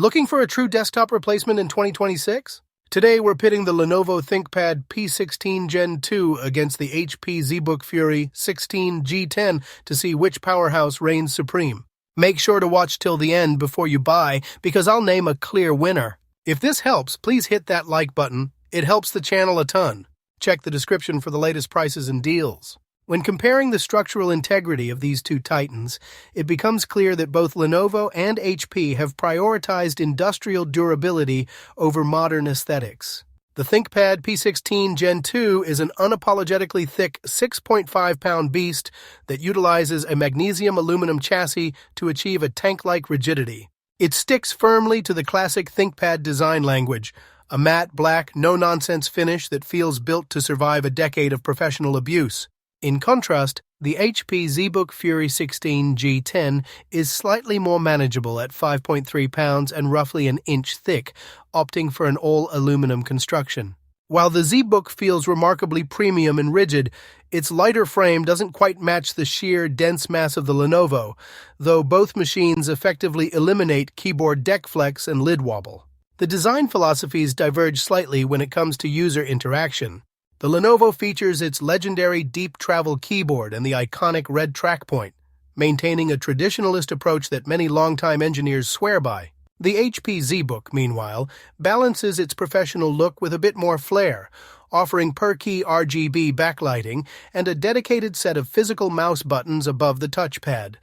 Looking for a true desktop replacement in 2026? Today we're pitting the Lenovo ThinkPad P16 Gen 2 against the HP ZBook Fury 16 G10 to see which powerhouse reigns supreme. Make sure to watch till the end before you buy, because I'll name a clear winner. If this helps, please hit that like button. It helps the channel a ton. Check the description for the latest prices and deals. When comparing the structural integrity of these two titans, it becomes clear that both Lenovo and HP have prioritized industrial durability over modern aesthetics. The ThinkPad P16 Gen 2 is an unapologetically thick 6.5-pound beast that utilizes a magnesium-aluminum chassis to achieve a tank-like rigidity. It sticks firmly to the classic ThinkPad design language, a matte black, no-nonsense finish that feels built to survive a decade of professional abuse. In contrast, the HP ZBook Fury 16 G10 is slightly more manageable at 5.3 pounds and roughly an inch thick, opting for an all-aluminum construction. While the ZBook feels remarkably premium and rigid, its lighter frame doesn't quite match the sheer, dense mass of the Lenovo, though both machines effectively eliminate keyboard deck flex and lid wobble. The design philosophies diverge slightly when it comes to user interaction. The Lenovo features its legendary deep travel keyboard and the iconic red track point, maintaining a traditionalist approach that many longtime engineers swear by. The HP ZBook, meanwhile, balances its professional look with a bit more flair, offering per-key RGB backlighting and a dedicated set of physical mouse buttons above the touchpad,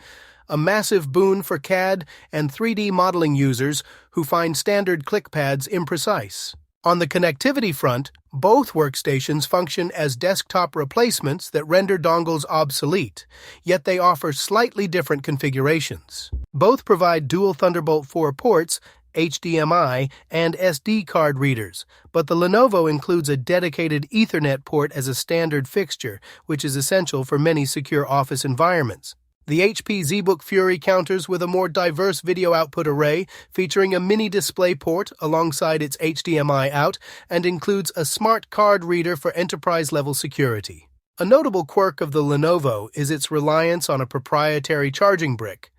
a massive boon for CAD and 3D modeling users who find standard click pads imprecise. On the connectivity front, both workstations function as desktop replacements that render dongles obsolete, yet they offer slightly different configurations. Both provide dual Thunderbolt 4 ports, HDMI, and SD card readers, but the Lenovo includes a dedicated Ethernet port as a standard fixture, which is essential for many secure office environments. The HP ZBook Fury counters with a more diverse video output array, featuring a mini display port alongside its HDMI out, and includes a smart card reader for enterprise-level security. A notable quirk of the Lenovo is its reliance on a proprietary charging brick,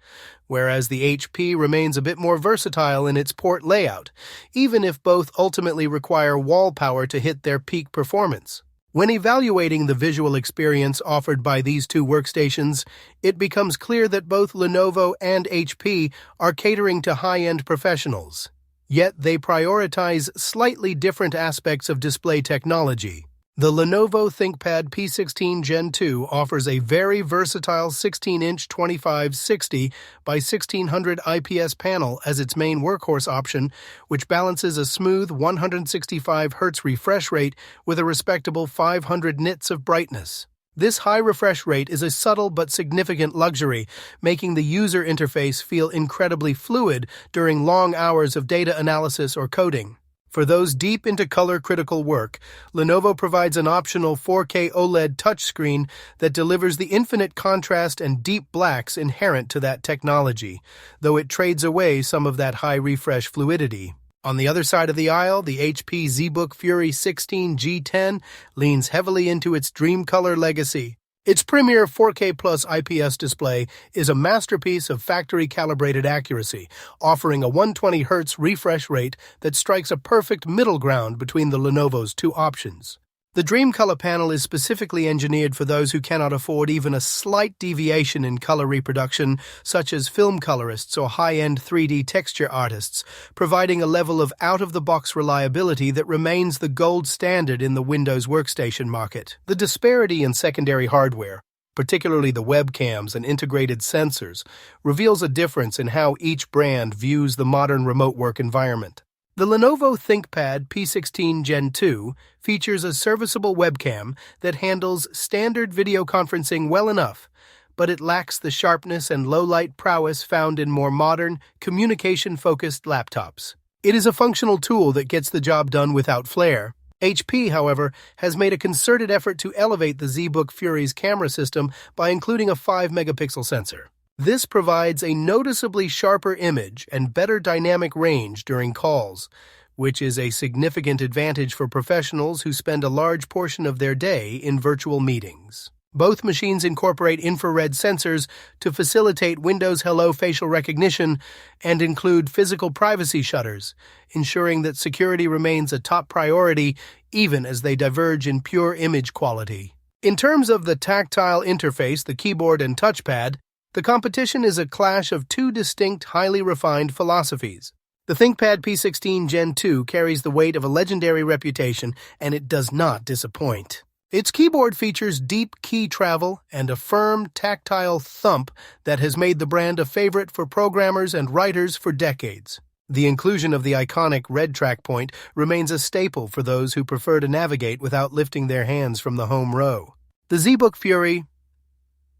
whereas the HP remains a bit more versatile in its port layout, even if both ultimately require wall power to hit their peak performance. When evaluating the visual experience offered by these two workstations, it becomes clear that both Lenovo and HP are catering to high-end professionals. Yet they prioritize slightly different aspects of display technology. The Lenovo ThinkPad P16 Gen 2 offers a very versatile 16-inch 2560 by 1600 IPS panel as its main workhorse option, which balances a smooth 165 Hz refresh rate with a respectable 500 nits of brightness. This high refresh rate is a subtle but significant luxury, making the user interface feel incredibly fluid during long hours of data analysis or coding. For those deep into color-critical work, Lenovo provides an optional 4K OLED touchscreen that delivers the infinite contrast and deep blacks inherent to that technology, though it trades away some of that high refresh fluidity. On the other side of the aisle, the HP ZBook Fury 16 G10 leans heavily into its DreamColor legacy. Its premier 4K Plus IPS display is a masterpiece of factory-calibrated accuracy, offering a 120 Hz refresh rate that strikes a perfect middle ground between the Lenovo's two options. The DreamColor panel is specifically engineered for those who cannot afford even a slight deviation in color reproduction, such as film colorists or high-end 3D texture artists, providing a level of out-of-the-box reliability that remains the gold standard in the Windows workstation market. The disparity in secondary hardware, particularly the webcams and integrated sensors, reveals a difference in how each brand views the modern remote work environment. The Lenovo ThinkPad P16 Gen 2 features a serviceable webcam that handles standard video conferencing well enough, but it lacks the sharpness and low-light prowess found in more modern, communication-focused laptops. It is a functional tool that gets the job done without flair. HP, however, has made a concerted effort to elevate the ZBook Fury's camera system by including a 5-megapixel sensor. This provides a noticeably sharper image and better dynamic range during calls, which is a significant advantage for professionals who spend a large portion of their day in virtual meetings. Both machines incorporate infrared sensors to facilitate Windows Hello facial recognition and include physical privacy shutters, ensuring that security remains a top priority even as they diverge in pure image quality. In terms of the tactile interface, the keyboard and touchpad, the competition is a clash of two distinct, highly refined philosophies. The ThinkPad P16 Gen 2 carries the weight of a legendary reputation, and it does not disappoint. Its keyboard features deep key travel and a firm, tactile thump that has made the brand a favorite for programmers and writers for decades. The inclusion of the iconic red track point remains a staple for those who prefer to navigate without lifting their hands from the home row. The ZBook Fury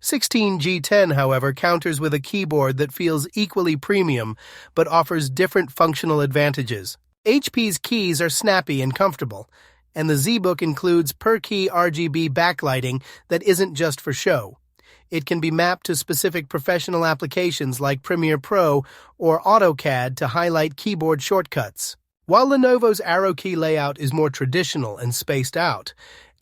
16 G10, however, counters with a keyboard that feels equally premium but offers different functional advantages. HP's keys are snappy and comfortable, and the ZBook includes per-key RGB backlighting that isn't just for show. It can be mapped to specific professional applications like Premiere Pro or AutoCAD to highlight keyboard shortcuts. While Lenovo's arrow key layout is more traditional and spaced out,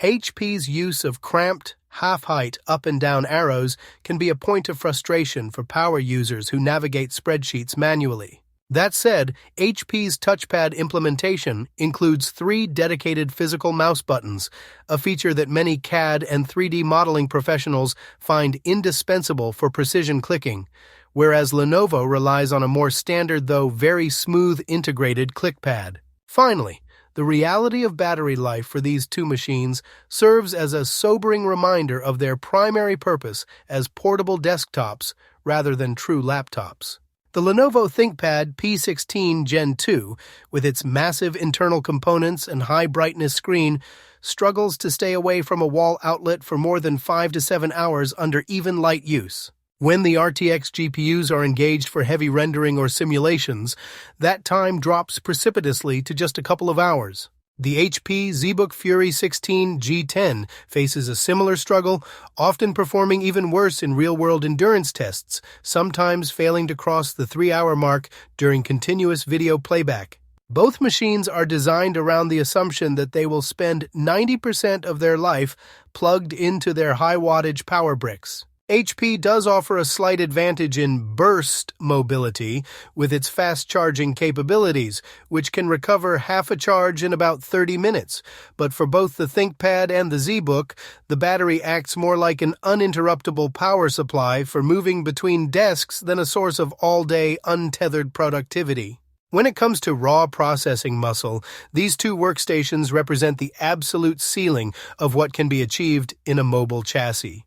HP's use of cramped, half-height up and down arrows can be a point of frustration for power users who navigate spreadsheets manually. That said, HP's touchpad implementation includes 3 dedicated physical mouse buttons, a feature that many CAD and 3D modeling professionals find indispensable for precision clicking, whereas Lenovo relies on a more standard though very smooth integrated clickpad. Finally, the reality of battery life for these two machines serves as a sobering reminder of their primary purpose as portable desktops rather than true laptops. The Lenovo ThinkPad P16 Gen 2, with its massive internal components and high-brightness screen, struggles to stay away from a wall outlet for more than 5 to 7 hours under even light use. When the RTX GPUs are engaged for heavy rendering or simulations, that time drops precipitously to just a couple of hours. The HP ZBook Fury 16 G10 faces a similar struggle, often performing even worse in real-world endurance tests, sometimes failing to cross the 3-hour mark during continuous video playback. Both machines are designed around the assumption that they will spend 90% of their life plugged into their high-wattage power bricks. HP does offer a slight advantage in burst mobility with its fast-charging capabilities, which can recover half a charge in about 30 minutes. But for both the ThinkPad and the ZBook, the battery acts more like an uninterruptible power supply for moving between desks than a source of all-day untethered productivity. When it comes to raw processing muscle, these two workstations represent the absolute ceiling of what can be achieved in a mobile chassis.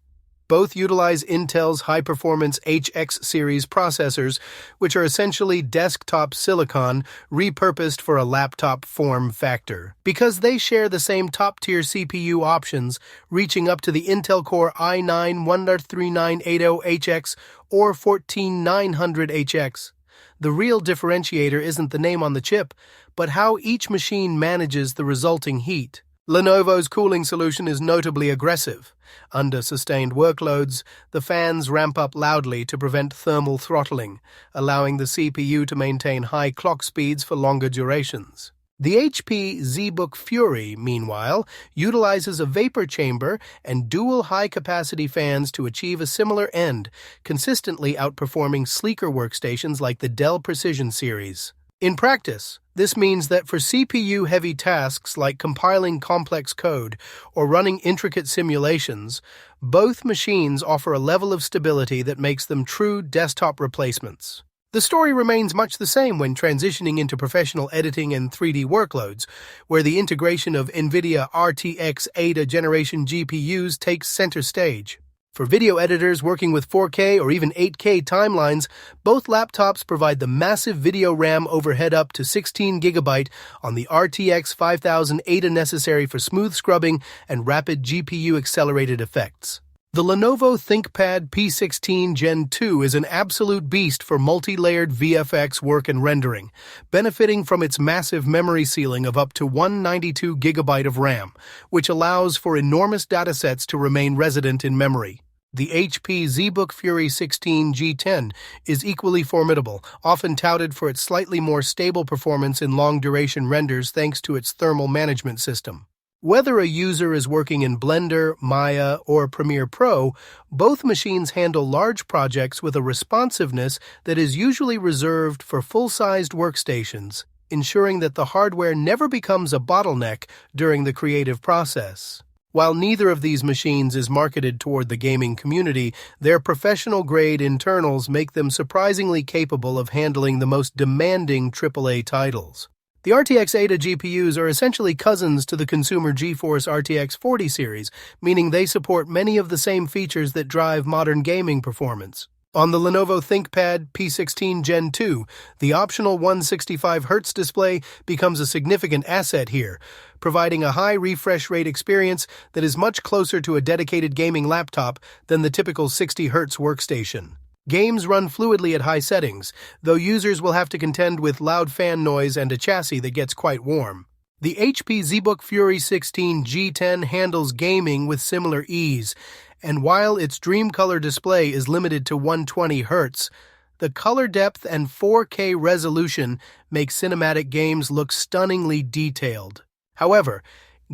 Both utilize Intel's high-performance HX series processors, which are essentially desktop silicon repurposed for a laptop form factor. Because they share the same top-tier CPU options, reaching up to the Intel Core i9-13980HX or 14900HX. The real differentiator isn't the name on the chip, but how each machine manages the resulting heat. Lenovo's cooling solution is notably aggressive. Under sustained workloads, the fans ramp up loudly to prevent thermal throttling, allowing the CPU to maintain high clock speeds for longer durations. The HP ZBook Fury, meanwhile, utilizes a vapor chamber and dual high-capacity fans to achieve a similar end, consistently outperforming sleeker workstations like the Dell Precision series. In practice, this means that for CPU-heavy tasks like compiling complex code or running intricate simulations, both machines offer a level of stability that makes them true desktop replacements. The story remains much the same when transitioning into professional editing and 3D workloads, where the integration of Nvidia RTX Ada generation GPUs takes center stage. For video editors working with 4K or even 8K timelines, both laptops provide the massive video RAM overhead up to 16 GB on the RTX 5000 Ada necessary for smooth scrubbing and rapid GPU-accelerated effects. The Lenovo ThinkPad P16 Gen 2 is an absolute beast for multi-layered VFX work and rendering, benefiting from its massive memory ceiling of up to 192 GB of RAM, which allows for enormous datasets to remain resident in memory. The HP ZBook Fury 16 G10 is equally formidable, often touted for its slightly more stable performance in long-duration renders thanks to its thermal management system. Whether a user is working in Blender, Maya, or Premiere Pro, both machines handle large projects with a responsiveness that is usually reserved for full-sized workstations, ensuring that the hardware never becomes a bottleneck during the creative process. While neither of these machines is marketed toward the gaming community, their professional-grade internals make them surprisingly capable of handling the most demanding AAA titles. The RTX Ada GPUs are essentially cousins to the consumer GeForce RTX 40 series, meaning they support many of the same features that drive modern gaming performance. On the Lenovo ThinkPad P16 Gen 2, the optional 165Hz display becomes a significant asset here, providing a high refresh rate experience that is much closer to a dedicated gaming laptop than the typical 60Hz workstation. Games run fluidly at high settings, though users will have to contend with loud fan noise and a chassis that gets quite warm. The HP ZBook Fury 16 G10 handles gaming with similar ease, and while its DreamColor display is limited to 120 Hz, the color depth and 4K resolution make cinematic games look stunningly detailed. However,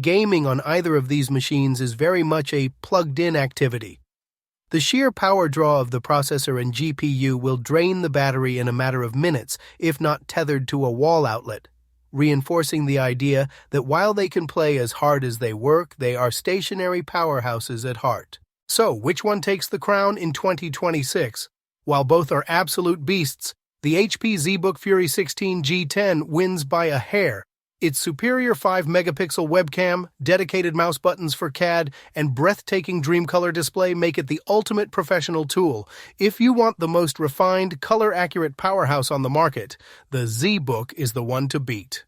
gaming on either of these machines is very much a plugged-in activity. The sheer power draw of the processor and GPU will drain the battery in a matter of minutes, if not tethered to a wall outlet, reinforcing the idea that while they can play as hard as they work, they are stationary powerhouses at heart. So, which one takes the crown in 2026? While both are absolute beasts, the HP ZBook Fury 16 G10 wins by a hair. Its superior 5-megapixel webcam, dedicated mouse buttons for CAD, and breathtaking DreamColor display make it the ultimate professional tool. If you want the most refined, color-accurate powerhouse on the market, the ZBook is the one to beat.